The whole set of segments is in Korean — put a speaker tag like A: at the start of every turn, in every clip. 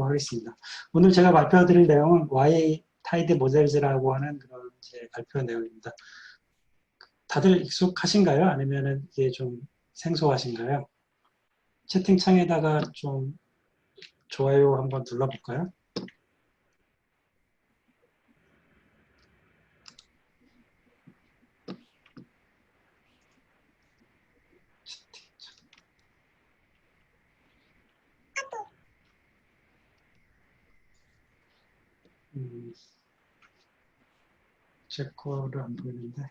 A: 하겠습니다. 오늘 제가 발표드릴 내용은 Y 타이드 모델즈라고 하는 그런 이제 발표 내용입니다. 다들 익숙하신가요? 아니면은 이게 좀 생소하신가요? 채팅창에다가 좀 좋아요 한번 눌러볼까요? 제 거를 안 보이는데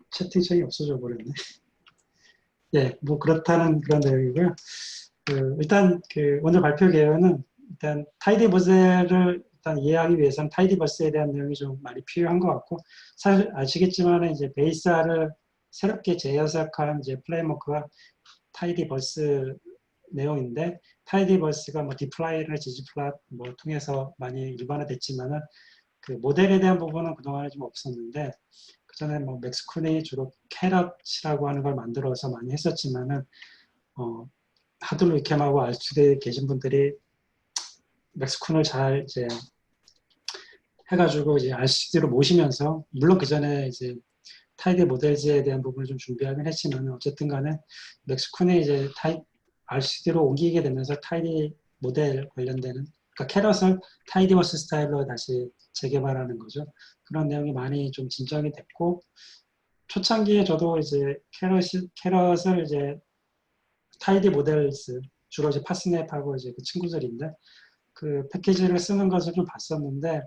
A: 채팅창이 없어져 버렸네. 예, 뭐 그렇다는 그런 내용이고요. 일단 오늘 발표 개요는 일단 타이디버스를 일단 이해하기 위해서는 타이디버스에 대한 내용이 좀 많이 필요한 것 같고, 사실 아시겠지만 이제 베이스R을 새롭게 재해석한 이제 플레이워크가 타이디버스 내용인데, 타이디버스가 뭐 디플라이나 지지플랫 뭐 통해서 많이 일반화됐지만은 그 모델에 대한 부분은 그동안에 좀 없었는데, 그 전에 뭐 맥스쿤이 주로 캐럿이라고 하는 걸 만들어서 많이 했었지만은 하드로 위캠하고 알츠에 계신 분들이 맥스쿤을 잘 이제 해가지고 이제 RCD로 모시면서, 물론 그 전에 이제 타이드 모델즈에 대한 부분을 좀 준비하긴 했지만 어쨌든 간에 맥스쿤이 이제 RCD로 옮기게 되면서 타이드 모델 관련되는, 그러니까 캐럿을 타이디버스 스타일로 다시 재개발하는 거죠. 그런 내용이 많이 좀 진정이 됐고, 초창기에 저도 이제 캐럿을 이제 타이디 모델스, 주로 이제 파스냅하고 이제 그 친구들인데, 그 패키지를 쓰는 것을 좀 봤었는데,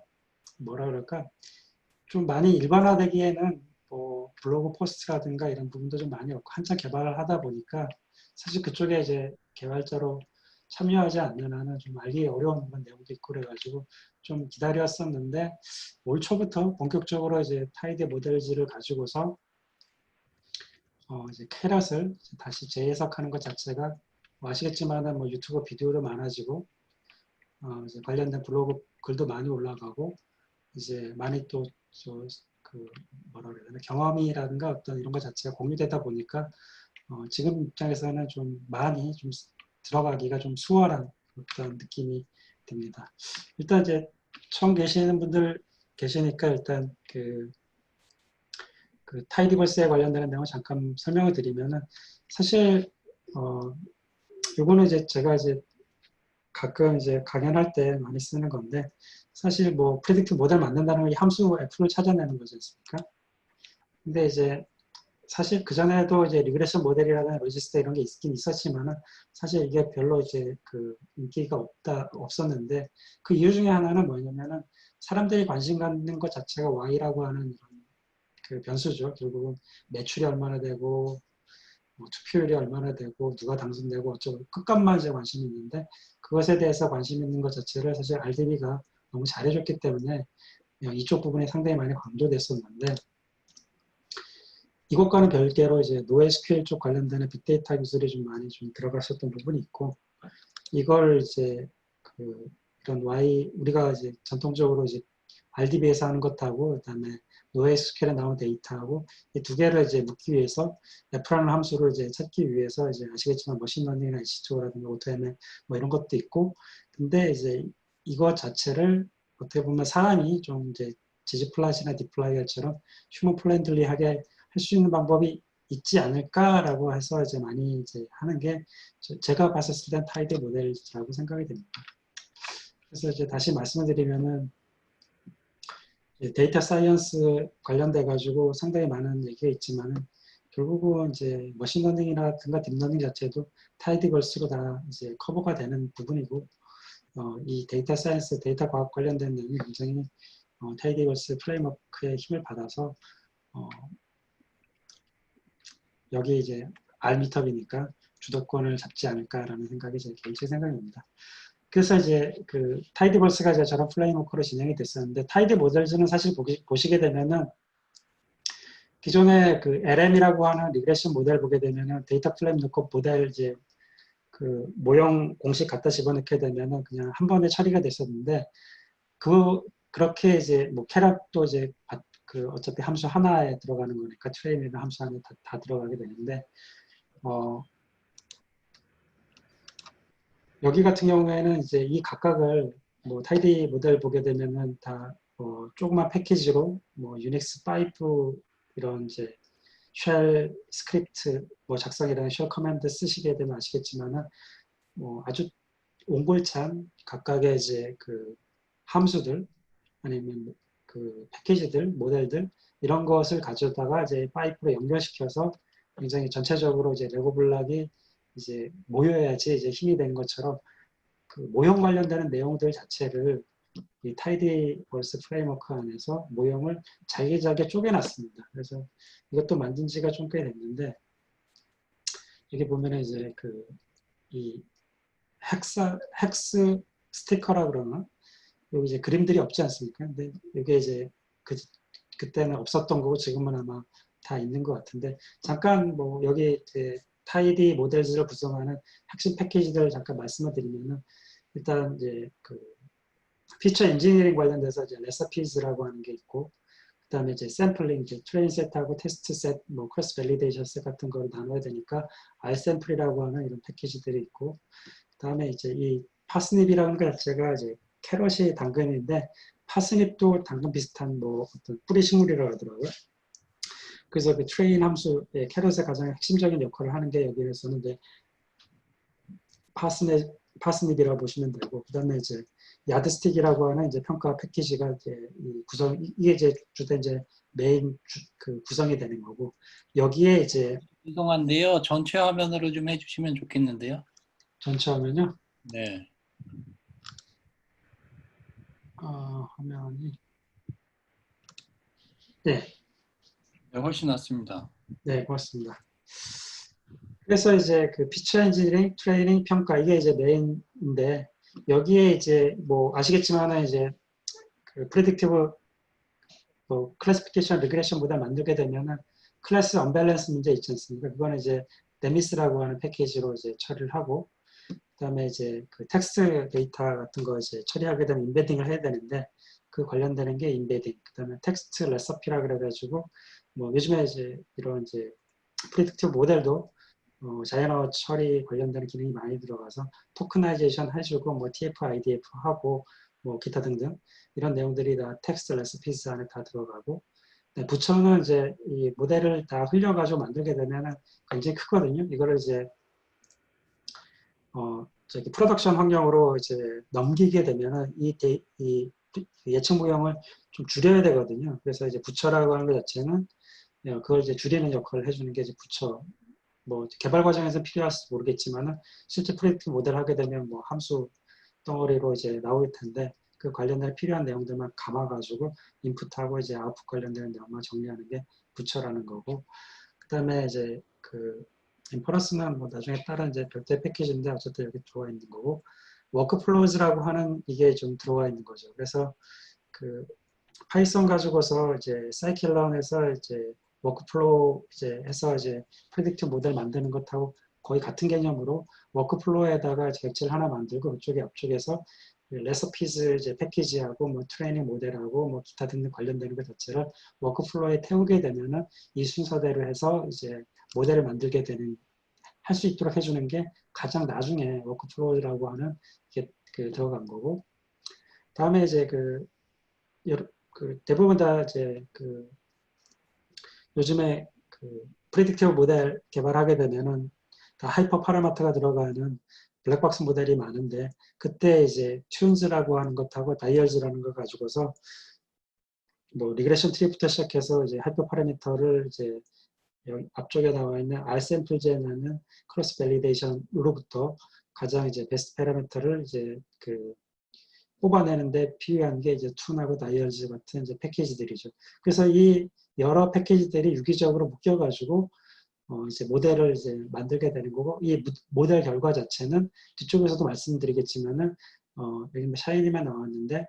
A: 뭐라 그럴까, 좀 많이 일반화되기에는 뭐 블로그 포스트라든가 이런 부분도 좀 많이 없고, 한참 개발을 하다 보니까 사실 그쪽에 이제 개발자로 참여하지 않는 한은 좀 알기 어려운 그런 내용도 있고 그래가지고 좀 기다렸었는데, 올 초부터 본격적으로 이제 타이드 모델즈를 가지고서 이제 캐럿을 다시 재해석하는 것 자체가, 뭐 아시겠지만은 뭐 유튜브 비디오도 많아지고, 이제 관련된 블로그 글도 많이 올라가고, 이제 많이 또 그 뭐라 그래야 되나, 경험이라든가 어떤 이런 것 자체가 공유되다 보니까 지금 입장에서는 좀 많이 좀 들어가기가 좀 수월한 어떤 느낌이 듭니다. 일단 이제 처음 계시는 분들 계시니까 일단 그 타이디버스에 관련되는 내용을 잠깐 설명을 드리면은, 사실 요거는 이제 제가 이제 가끔 이제 강연할 때 많이 쓰는 건데, 사실 뭐 프레딕트 모델 만든다는 건 이 함수 F를 찾아내는 거지 않습니까? 근데 이제 사실 그전에도 이제 리그레션 모델이라든 로지스터 이런 게 있긴 있었지만은, 사실 이게 별로 이제 그 인기가 없었는데, 그 이유 중에 하나는 뭐냐면은 사람들이 관심 갖는 것 자체가 Y라고 하는 이런 그 변수죠. 결국은 매출이 얼마나 되고, 뭐 투표율이 얼마나 되고, 누가 당선되고 어쩌고 끝값만 이제 관심이 있는데, 그것에 대해서 관심 있는 것 자체를 사실 RDB가 너무 잘해줬기 때문에 이쪽 부분이 상당히 많이 강조됐었는데, 이것과는 별개로 이제 NoSQL 쪽 관련되는 빅데이터 기술이 좀 많이 좀 들어갔었던 부분이 있고, 이걸 이제 이런 우리가 이제 전통적으로 이제 RDB에서 하는 것하고, 그다음에 NoSQL에 나온 데이터하고 이 두 개를 이제 묶기 위해서 F라는 함수를 이제 찾기 위해서, 이제 아시겠지만 머신러닝이나 HTO라든가 오토ML 뭐 이런 것도 있고, 근데 이제 이것 자체를 어떻게 보면 사람이 좀 이제 지지플랫이나 디플라이어처럼 휴먼 플랜들리하게 할 수 있는 방법이 있지 않을까라고 해서 이제 많이 이제 하는 게, 제가 봤었을 땐 타이드 모델이라고 생각이 됩니다. 그래서 이제 다시 말씀을 드리면은, 데이터 사이언스 관련돼 가지고 상당히 많은 얘기가 있지만은, 결국은 이제 머신러닝이라든가 딥러닝 자체도 타이드걸스로 다 이제 커버가 되는 부분이고, 이 데이터 사이언스, 데이터 과학 관련된 내용이 굉장히 타이드걸스 프레임워크의 힘을 받아서 여기 이제 R미터이니까 주도권을 잡지 않을까라는 생각이 제 개인적인 생각입니다. 그래서 이제 타이드버스가 이제 저런 플레이워크로 진행이 됐었는데, 타이드 모델즈는 사실 보시게 되면은 기존의 그 LM이라고 하는 리그레션 모델 보게 되면은 데이터 플레임 넣고 모델 이제 그 모형 공식 갖다 집어넣게 되면은 그냥 한 번에 처리가 됐었는데, 그렇게 이제 뭐 캐럿도 이제 어차피 함수 하나에 들어가는 거니까 트레인이나 함수 안에 다 들어가게 되는데, 여기 같은 경우에는 이제 이 각각을 뭐 타이디 모델 보게 되면은 다 조그만 패키지로 뭐 유닉스 5 이런 이제 쉘 스크립트 뭐 작성이라는 쉘 커맨드 쓰시게 되면 아시겠지만은 뭐 아주 옹골찬 각각의 이제 그 함수들 아니면 그 패키지들 모델들 이런 것을 가져다가 이제 파이프로 연결시켜서 굉장히 전체적으로 이제 레고 블록이 이제 모여야지 이제 힘이 되는 것처럼 그 모형 관련되는 내용들 자체를 이 타이디버스 프레임워크 안에서 모형을 잘게 쪼개놨습니다. 그래서 이것도 만든 지가 좀 꽤 됐는데 여기 보면은 이제 그 이 헥스 스티커라 그러나 여기 이제 그림들이 없지 않습니까? 근데 이게 이제 그때는 없었던 거고 지금은 아마 다 있는 것 같은데 잠깐 뭐 여기 이제 타이디 모델즈를 구성하는 핵심 패키지들 잠깐 말씀을 드리면은 일단 이제 그 피처 엔지니어링 관련돼서 이제 레시피즈라고 하는 게 있고 그다음에 이제 샘플링, 이제 트레인 셋하고 테스트 셋, 뭐 크로스 밸리데이션 셋 같은 거로 나눠야 되니까 R 샘플이라고 하는 이런 패키지들이 있고 그다음에 이제 이 파스닙이라는 것 자체가 이제 캐럿이 당근인데 파스닙도 당근 비슷한 뭐 어떤 뿌리 식물이라고 하더라고요. 그래서 그 트레인 함수의 캐럿의 가장 핵심적인 역할을 하는 게 여기에서는 이제 파스닙이라고 보시면 되고 그다음에 이제 야드스틱이라고 하는 이제 평가 패키지가 이제 이 구성 이게 이제 주된 이제 메인 그 구성이 되는 거고 여기에 이제
B: 죄송한데요. 전체 화면으로 좀 해주시면 좋겠는데요.
A: 전체 화면요.
B: 네.
A: 화면이 네,
B: 네, 훨씬 낫습니다.
A: 네 고맙습니다. 그래서 이제 그 피처 엔지니어링, 트레이닝, 평가 이게 이제 메인인데 여기에 이제 뭐 아시겠지만은 이제 그 프레딕티브 뭐 클래시피케이션 리그레션 모델 만들게 되면은 클래스 언밸런스 문제 있지 않습니까? 그거는 이제 데미스라고 하는 패키지로 이제 처리를 하고 그다음에 이제 그 텍스트 데이터 같은 거 이제 처리하게 되면 인베딩을 해야 되는데 그 관련되는 게 인베딩. 그다음에 텍스트 레시피라 그래가지고 뭐 요즘에 이제 이런 이제 프리딕티브 모델도 자연어 처리 관련되는 기능이 많이 들어가서 토크나이제이션 해주고 뭐 TF, IDF 하고 뭐 기타 등등 이런 내용들이 다 텍스트 레시피스 안에 다 들어가고 네, 부처는 이제 이 모델을 다 흘려가지고 만들게 되면은 굉장히 크거든요. 이거를 이제 저기 프로덕션 환경으로 이제 넘기게 되면은 이 예측 모형을 좀 줄여야 되거든요. 그래서 이제 부처라고 하는 것 자체는 그걸 이제 줄이는 역할을 해주는 게 이제 부처. 뭐 개발 과정에서 필요할지 모르겠지만은 실제 프로젝트 모델 하게 되면 뭐 함수 덩어리로 이제 나올 텐데 그 관련된 필요한 내용들만 감아가지고 인풋하고 이제 아웃풋 관련되는 내용만 정리하는 게 부처라는 거고 그다음에 이제 그 인퍼런스는 뭐 나중에 다른 이제 별도의 패키지인데 어쨌든 여기 들어와 있는 거고 워크플로우즈라고 하는 이게 좀 들어와 있는 거죠. 그래서 그 파이썬 가지고서 이제 사이클런에서 이제 워크플로우 이제 해서 이제 프리딕티브 모델 만드는 것하고 거의 같은 개념으로 워크플로우에다가 객체를 하나 만들고 그쪽에 앞쪽에서 레시피즈 이제 패키지하고 뭐 트레이닝 모델하고 뭐 기타 등등 관련되는 것 자체를 워크플로우에 태우게 되면은 이 순서대로 해서 이제 모델을 만들게 되는 할 수 있도록 해주는 게 가장 나중에 워크플로우라고 하는 게 그 들어간 거고 다음에 이제 그 대부분 다 이제 그 요즘에 그 프리딕티브 모델 개발하게 되면은 다 하이퍼 파라미터가 들어가는 블랙박스 모델이 많은데 그때 이제 튠즈라고 하는 것하고 다이얼즈라는 걸 가지고서 뭐 리그레션 트리부터 시작해서 이제 하이퍼 파라미터를 이제 여기 앞쪽에 나와 있는 R 샘플제라는 크로스 밸리데이션으로부터 가장 이제 베스트 파라미터를 이제 그 뽑아내는데 필요한 게 이제 툰하고 다이얼즈 같은 이제 패키지들이죠. 그래서 이 여러 패키지들이 유기적으로 묶여가지고 이제 모델을 이제 만들게 되는 거고 이 모델 결과 자체는 뒤쪽에서도 말씀드리겠지만은 여기 뭐 샤이니만 나왔는데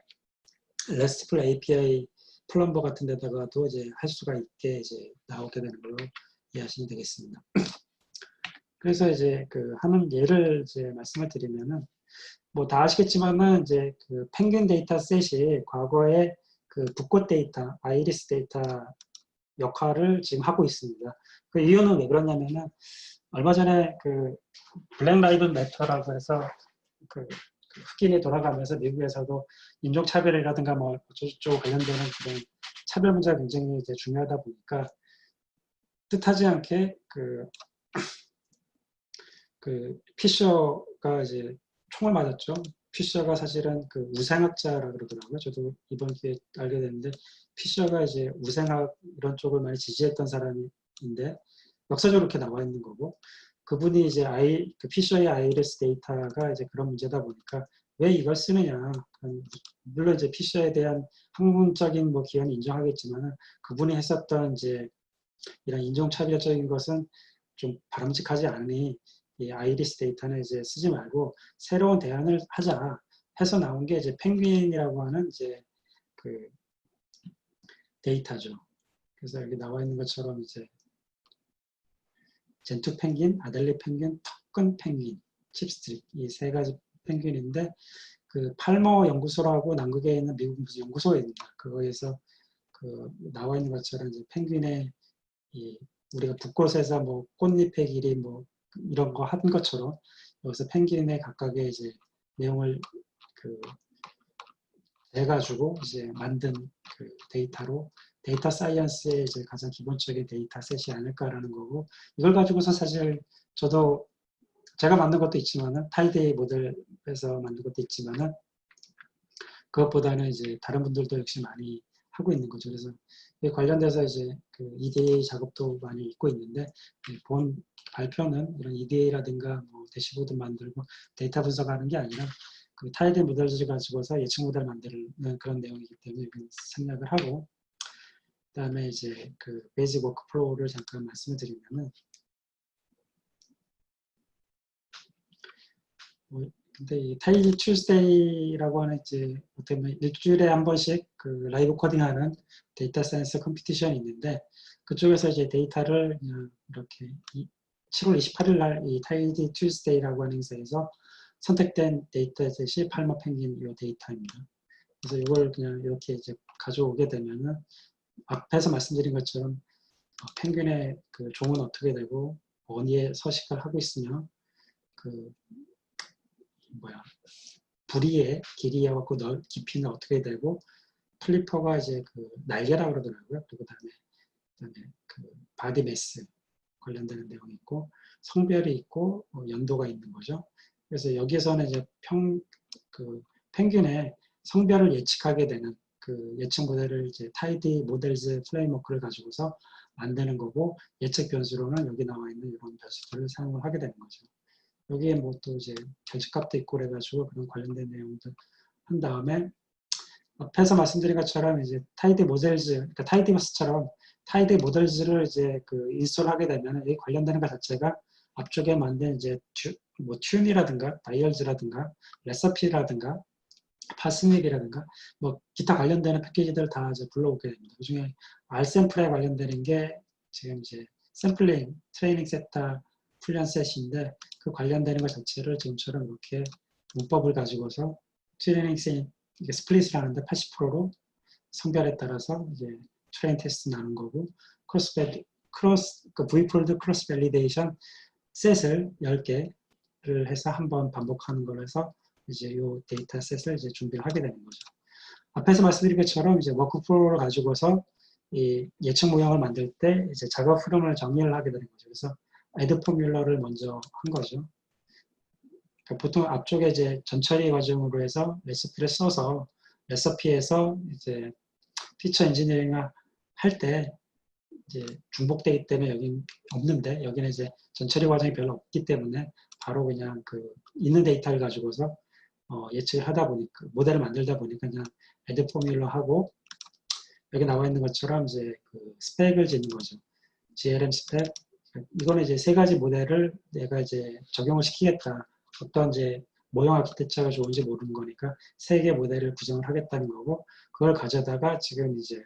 A: RESTful API 플럼버 같은 데다가도 이제 할 수가 있게 이제 나오게 되는 걸로 이해하시면 되겠습니다. 그래서 이제 그 하는 예를 이제 말씀을 드리면은 뭐 다 아시겠지만은 이제 그 펭귄 데이터 셋이 과거에 그 붓꽃 데이터, 아이리스 데이터 역할을 지금 하고 있습니다. 그 이유는 왜 그러냐면은 얼마 전에 그 블랙 라이브 매터라고 해서 그 흑인이 돌아가면서 미국에서도 인종차별이라든가 뭐 어쩌고저쩌고 관련되는 그런 차별 문제가 굉장히 이제 중요하다 보니까 뜻하지 않게 그 피셔가 이제 총을 맞았죠. 피셔가 사실은 그 우생학자라 그러더라고요. 저도 이번 기회에 알게 됐는데 피셔가 이제 우생학 이런 쪽을 많이 지지했던 사람인데 역사적으로 이렇게 나와 있는 거고 그분이 이제 그 피셔의 아이리스 데이터가 이제 그런 문제다 보니까 왜 이걸 쓰느냐. 물론 이제 피셔에 대한 학문적인 뭐 기여는 인정하겠지만 그분이 했었던 이제 이런 인종차별적인 것은 좀 바람직하지 않으니 이 아이리스 데이터는 이제 쓰지 말고 새로운 대안을 하자 해서 나온 게 이제 펭귄이라고 하는 이제 그 데이터죠. 그래서 여기 나와 있는 것처럼 이제 젠투 펭귄, 아델리 펭귄, 턱근 펭귄, 칩스트릭 이 세 가지 펭귄인데 그 팔머 연구소라고 남극에 있는 미국 무슨 연구소에 있습니다. 그거에서 그 나와 있는 것처럼 이제 펭귄의 이 우리가 붓꽃에서 뭐 꽃잎의 길이 뭐 이런 거 한 것처럼 여기서 펭귄의 각각의 이제 내용을 그 내가지고 이제 만든 그 데이터로 데이터 사이언스의 이제 가장 기본적인 데이터셋이 아닐까라는 거고 이걸 가지고서 사실 저도 제가 만든 것도 있지만은 타이데이 모델에서 만든 것도 있지만은 그것보다는 이제 다른 분들도 역시 많이 하고 있는 거죠. 그래서 관련돼서 이제 그 EDA 작업도 많이 있고 있는데 본 발표는 이런 EDA라든가 뭐 대시보드 만들고 데이터 분석하는 게 아니라 그 타이드 모델을 가지고서 예측 모델 만드는 그런 내용이기 때문에 생략을 하고 그다음에 이제 그 베이직 워크플로우를 잠깐 말씀을 드리면은 근데 이 타이드 튜스데이라고 하는 이제 어떻게 보면 일주일에 한 번씩 그 라이브 코딩하는 데이터 사이언스 컴피티션이 있는데 그쪽에서 이제 데이터를 그냥 이렇게 7월 28일 날 이 타이드 튜스데이라고 하는 행사에서 선택된 데이터셋이 팔머 펭귄 이 데이터입니다. 그래서 이걸 그냥 이렇게 이제 가져오게 되면은 앞에서 말씀드린 것처럼 펭귄의 그 종은 어떻게 되고 어디에 서식을 하고 있으며 그 부리의 길이와 그 깊이는 어떻게 되고 플리퍼가 이제 그 날개라고 그러더라고요. 그리고 그다음에 그 바디 매스 관련되는 내용이 있고 성별이 있고 연도가 있는 거죠. 그래서 여기에서는 이제 그 펭귄의 성별을 예측하게 되는 그 예측 모델을 이제 타이디 모델즈 프레임워크를 가지고서 만드는 거고 예측 변수로는 여기 나와 있는 이런 변수들을 사용을 하게 되는 거죠. 여기에 뭐 또 이제 결집값도 있고 그래가지고 그런 관련된 내용들 한 다음에 앞에서 말씀드린 것처럼 이제 타이드 모델즈, 그러니까 타이드버스처럼 타이드 모델즈를 이제 그 인스톨하게 되면 이 관련되는 것 자체가 앞쪽에 만든 이제 뭐 튠이라든가 다이얼즈라든가 레서피라든가 파스닉이라든가 뭐 기타 관련되는 패키지들 다 이제 불러오게 됩니다. 그 중에 R샘플에 관련되는 게 지금 이제 샘플링, 트레이닝 세타, 훈련 셋인데 그 관련되는 것 자체를 지금처럼 이렇게 문법을 가지고서 트레이닝 셋 이게 스플릿을 하는데 80%로 성별에 따라서 이제 트레인 테스트 나눈 거고 V폴드 크로스 밸리데이션 셋을 10개를 해서 한번 반복하는 걸로 해서 이제 이 데이터 셋을 이제 준비를 하게 되는 거죠. 앞에서 말씀드린 것처럼 이제 워크플로우를 가지고서 이 예측 모형을 만들 때 이제 작업 흐름을 정리를 하게 되는 거죠. 그래서 애드 포뮬러를 먼저 한 거죠. 그러니까 보통 앞쪽에 이제 전처리 과정으로 해서 레시피를 써서 레시피에서 이제 피처 엔지니어링을 할 때 이제 중복되기 때문에 여긴 없는데 여기는 이제 전처리 과정이 별로 없기 때문에 바로 그냥 그 있는 데이터를 가지고서 예측을 하다 보니까 모델을 만들다 보니까 그냥 애드 포뮬러 하고 여기 나와 있는 것처럼 이제 그 스펙을 짓는 거죠. GLM 스펙 이거는 이제 세 가지 모델을 내가 이제 적용을 시키겠다. 어떤 이제 모형 아키텍처가 좋은지 모르는 거니까 세 개 모델을 구성을 하겠다는 거고 그걸 가져다가 지금 이제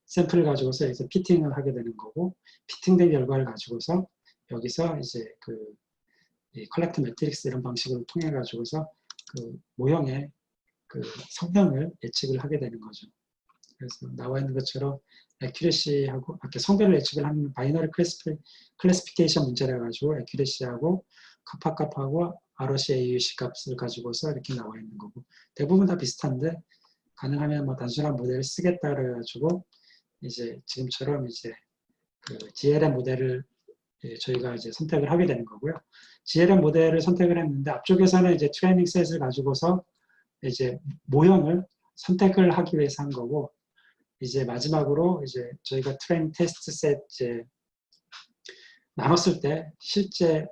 A: 샘플을 가지고서 여기서 피팅을 하게 되는 거고 피팅된 결과를 가지고서 여기서 이제 그 컬렉트 매트릭스 이런 방식으로 통해 가지고서 그 모형의 그 성향을 예측을 하게 되는 거죠. 그래서 나와 있는 것처럼 애큐레시하고 아까 성별을 예측을 하는 바이너리 클래시피케이션 문제라 가지고 애큐레시하고 카파값하고 ROC AUC 값을 가지고서 이렇게 나와 있는 거고 대부분 다 비슷한데 가능하면 뭐 단순한 모델을 쓰겠다 그래가지고 이제 지금처럼 이제 그 GLM 모델을 저희가 이제 선택을 하게 되는 거고요. GLM 모델을 선택을 했는데 앞쪽에서는 이제 트레이닝 셋을 가지고서 이제 모형을 선택을 하기 위해서 한 거고 이제 마지막으로 이제 저희가 트레이닝 테스트 셋 이제 나눴을 때 실제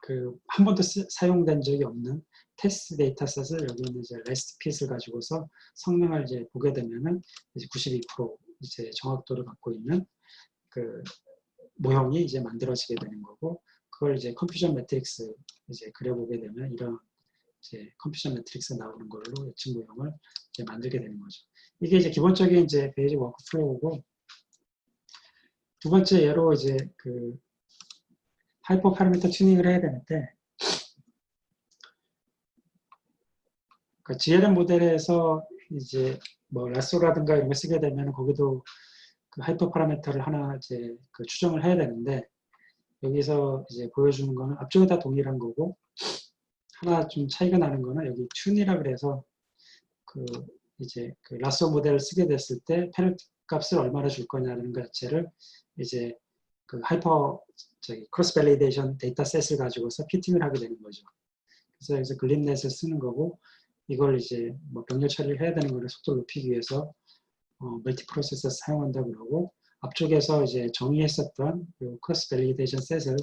A: 그 한 번도 사용된 적이 없는 테스트 데이터셋을 여기 있는 이제 레스트 핏을 가지고서 성능을 이제 보게 되면은 이제 92% 이제 정확도를 갖고 있는 그 모형이 이제 만들어지게 되는 거고 그걸 이제 컴퓨전 매트릭스 이제 그려보게 되면 이런 이제 컴퓨전 매트릭스 나오는 걸로 예측 모형을 이제 만들게 되는 거죠. 이게 이제 기본적인 이제 베이직 워크플로우고 두 번째 예로 이제 그 하이퍼 파라미터 튜닝을 해야 되는데 그러니까 GLM 모델에서 이제 뭐 라쏘라든가 이런 거 쓰게 되면 거기도 그 하이퍼 파라미터를 하나 이제 그 추정을 해야 되는데 여기서 이제 보여주는 거는 앞쪽에 다 동일한 거고 하나 좀 차이가 나는 거는 여기 튠이라 그래서 그 이제 그 라쏘 모델을 쓰게 됐을 때 페널티 값을 얼마나 줄 거냐는 것 자체를 이제 그 하이퍼 저기 크로스 밸리데이션 데이터셋을 가지고서 피팅을 하게 되는 거죠. 그래서 여기서 글림넷을 쓰는 거고 이걸 이제 뭐 병렬 처리를 해야 되는 거를 속도를 높이기 위해서 멀티 프로세서 사용한다고 그러고 앞쪽에서 이제 정의했었던 그 크로스 밸리데이션 셋을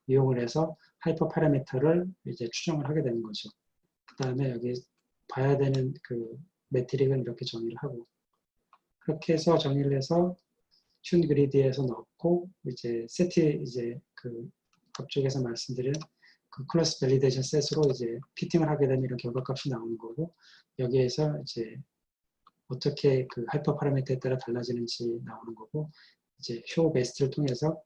A: 이용을 해서 하이퍼 파라미터를 이제 추정을 하게 되는 거죠. 그 다음에 여기 봐야 되는 그 매트릭은 이렇게 정의를 하고 그렇게 해서 정의를 해서 튠 그리드에서 넣고 이제 세트 이제 그 앞쪽에서 말씀드린 그 클래스 밸리데이션 셋으로 이제 피팅을 하게 되면 이런 결과값이 나오는 거고 여기에서 이제 어떻게 그 하이퍼 파라미터에 따라 달라지는지 나오는 거고 이제 효 베스트를 통해서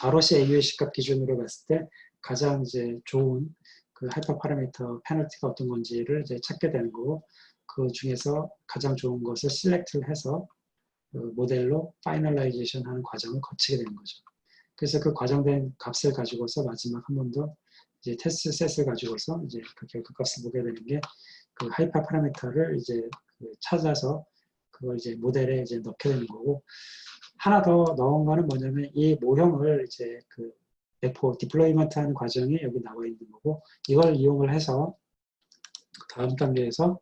A: ROC AUC 값 기준으로 봤을 때 가장 이제 좋은 그 하이퍼 파라미터 페널티가 어떤 건지를 이제 찾게 되는 거고 그 중에서 가장 좋은 것을 셀렉트를 해서 그 모델로 파이널라이제이션 하는 과정을 거치게 되는 거죠. 그래서 그 과정된 값을 가지고서 마지막 한 번 더 이제 테스트 셋을 가지고서 이제 그 결과값을 보게 되는 게 그 하이퍼 파라미터를 이제 그 찾아서 그걸 이제 모델에 이제 넣게 되는 거고 하나 더 넣은 거는 뭐냐면 이 모형을 이제 그 배포 디플로이먼트 하는 과정이 여기 나와 있는 거고 이걸 이용을 해서 다음 단계에서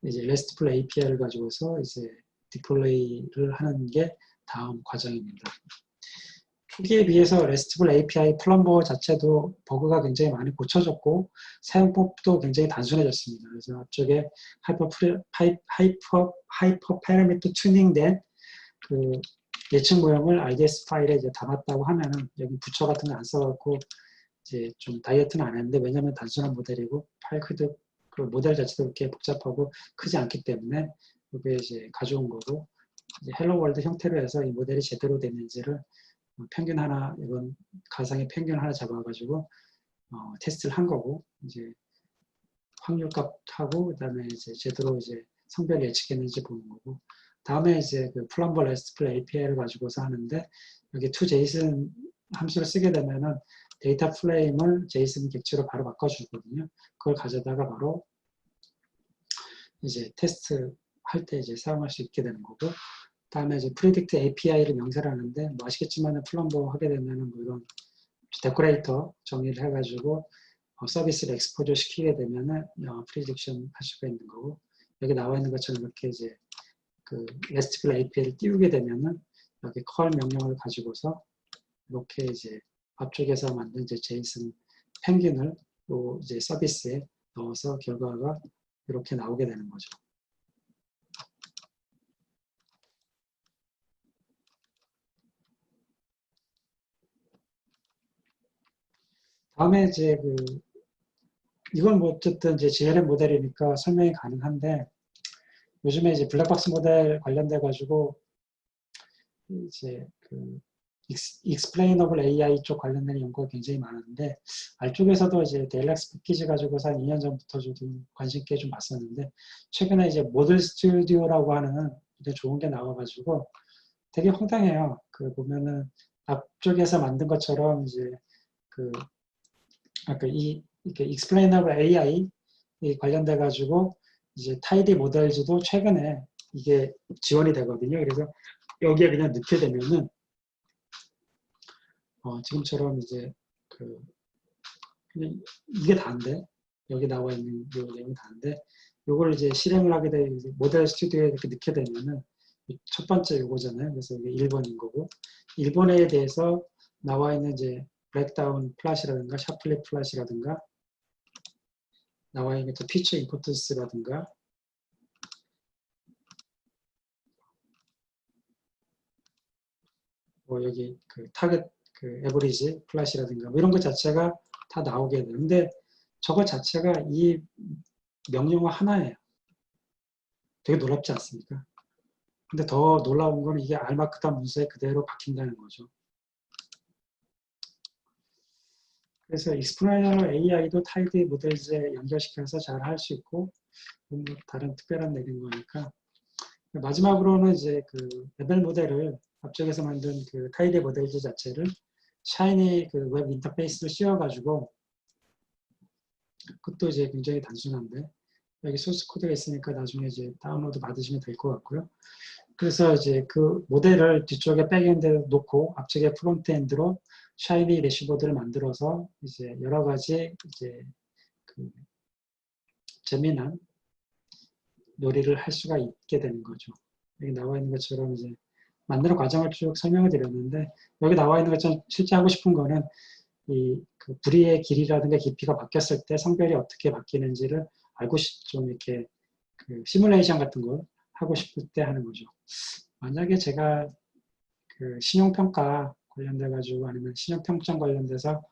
A: 이제 RESTful API를 가지고서 이제 디플로이를 하는 게 다음 과정입니다. 초기에 비해서 RESTful API 플럼버 자체도 버그가 굉장히 많이 고쳐졌고 사용법도 굉장히 단순해졌습니다. 그래서 앞쪽에 하이퍼 파라미터 튜닝된 그 예측 모형을 RDS 파일에 이제 담았다고 하면은 여기 부처 같은 거 안 써갖고 이제 좀 다이어트는 안 했는데 왜냐면 단순한 모델이고 파일 크기도 그 모델 자체도 그렇게 복잡하고 크지 않기 때문에 이게 이제 가져온 거고 이제 헬로 월드 형태로 해서 이 모델이 제대로 됐는지를 평균 하나 이건 가상의 평균 하나 잡아가지고 테스트를 한 거고 이제 확률값하고 그다음에 이제 제대로 이제 성별 예측했는지 보는 거고 다음에 이제 그 플럼버 레스트풀 API를 가지고서 하는데 여기 toJSON 함수를 쓰게 되면은 데이터 프레임을 JSON 객체로 바로 바꿔주거든요. 그걸 가져다가 바로 이제 테스트 할 때 이제 사용할 수 있게 되는 거고 다음에 이제 predict API를 명사를 하는데 뭐 아시겠지만 플럼버 하게 되면은 뭐 이런 데코레이터 정의를 해가지고 서비스를 엑스포저 시키게 되면은 prediction 할 수가 있는 거고 여기 나와 있는 것처럼 이렇게 이제 그 RESTful API를 띄우게 되면은 여기 call 명령을 가지고서 이렇게 이제 앞쪽에서 만든 이제 JSON 평균을 또 이제 서비스에 넣어서 결과가 이렇게 나오게 되는 거죠. 다음에 이제 그 이건 뭐 어쨌든 이제 GLM 모델이니까 설명이 가능한데 요즘에 이제 블랙박스 모델 관련돼 가지고 이제 그 explainable AI 쪽 관련된 연구가 굉장히 많은데 알쪽에서도 이제 데일렉스 패키지 가지고서 한 2년 전부터 저도 관심 있게 좀 봤었는데 최근에 이제 모델 스튜디오라고 하는 되게 좋은 게 나와가지고 되게 황당해요. 그 보면은 앞쪽에서 만든 것처럼 이제 그 아까 이렇게 explainable AI 이 관련돼 가지고 이제 타이디 모델즈도 최근에 이게 지원이 되거든요. 그래서 여기에 그냥 넣게 되면은 지금처럼 이제 그냥 이게 다인데 여기 나와 있는 요 내용이 다인데 요걸 이제 실행을 하게 되면 모델 스튜디오에 이렇게 넣게 되면은 첫 번째 요거잖아요. 그래서 이게 1번인 거고 1번에 대해서 나와 있는 이제 브렉다운 플랫이라든가 샤플리 플랫이라든가 나와 있는 또 피처 임포턴스라든가 뭐 여기 타겟 에버리지 플랫이라든가 뭐 이런 것 자체가 다 나오게 돼요. 근데 저거 자체가 이 명령어 하나예요. 되게 놀랍지 않습니까? 근데 더 놀라운 건 이게 알마크다 문서에 그대로 박힌다는 거죠. 그래서 익스플레이너 AI도 타이드 모델즈에 연결시켜서 잘 할 수 있고 뭐 다른 특별한 내린 거니까 마지막으로는 이제 레벨 모델을 앞쪽에서 만든 타이드 모델즈 자체를 샤이니 웹 인터페이스를 씌워가지고 그것도 이제 굉장히 단순한데 여기 소스 코드가 있으니까 나중에 이제 다운로드 받으시면 될 것 같고요. 그래서 이제 그 모델을 뒤쪽에 백엔드에 놓고 앞쪽에 프론트엔드로 샤이니 대시보드를 만들어서 이제 여러 가지 이제 재미난 놀이를 할 수가 있게 되는 거죠. 여기 나와 있는 것처럼 이제 만드는 과정을 쭉 설명을 드렸는데 여기 나와 있는 것처럼 실제 하고 싶은 거는 부리의 길이라든가 깊이가 바뀌었을 때 성별이 어떻게 바뀌는지를 알고 좀 이렇게 시뮬레이션 같은 걸 하고 싶을 때 하는 거죠. 만약에 제가 신용평가 관련돼 가지고 아니면 신용평점 관련돼서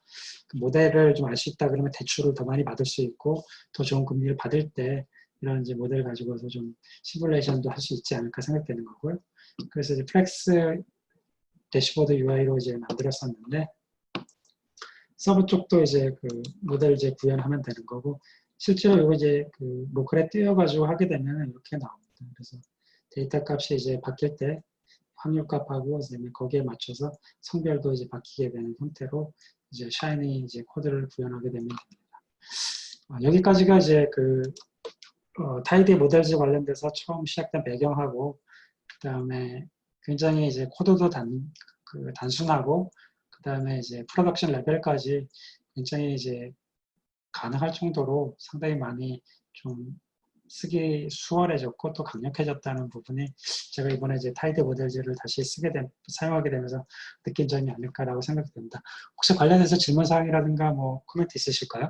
A: 모델을 좀 알 수 있다 그러면 대출을 더 많이 받을 수 있고 더 좋은 금리를 받을 때 이런 이제 모델 가지고서 좀 시뮬레이션도 할 수 있지 않을까 생각되는 거고요. 그래서 이제 플렉스 대시보드 UI로 이제 만들었었는데 서버 쪽도 이제 모델 이제 구현하면 되는 거고 실제로 이거 이제 로컬에 띄워가지고 하게 되면 이렇게 나옵니다. 그래서 데이터 값이 이제 바뀔 때 확률 값하고 거기에 맞춰서 성별도 이제 바뀌게 되는 형태로 이제 샤이니 이제 코드를 구현하게 되면 됩니다. 여기까지가 이제 타이드 모델즈 관련돼서 처음 시작된 배경하고 그다음에 굉장히 이제 코드도 단순하고 그다음에 이제 프로덕션 레벨까지 굉장히 이제 가능할 정도로 상당히 많이 좀 쓰기 수월해졌고 또 강력해졌다는 부분이 제가 이번에 이제 타이드 모델즈를 다시 사용하게 되면서 느낀 점이 아닐까라고 생각됩니다. 혹시 관련해서 질문 사항이라든가 뭐 코멘트 있으실까요?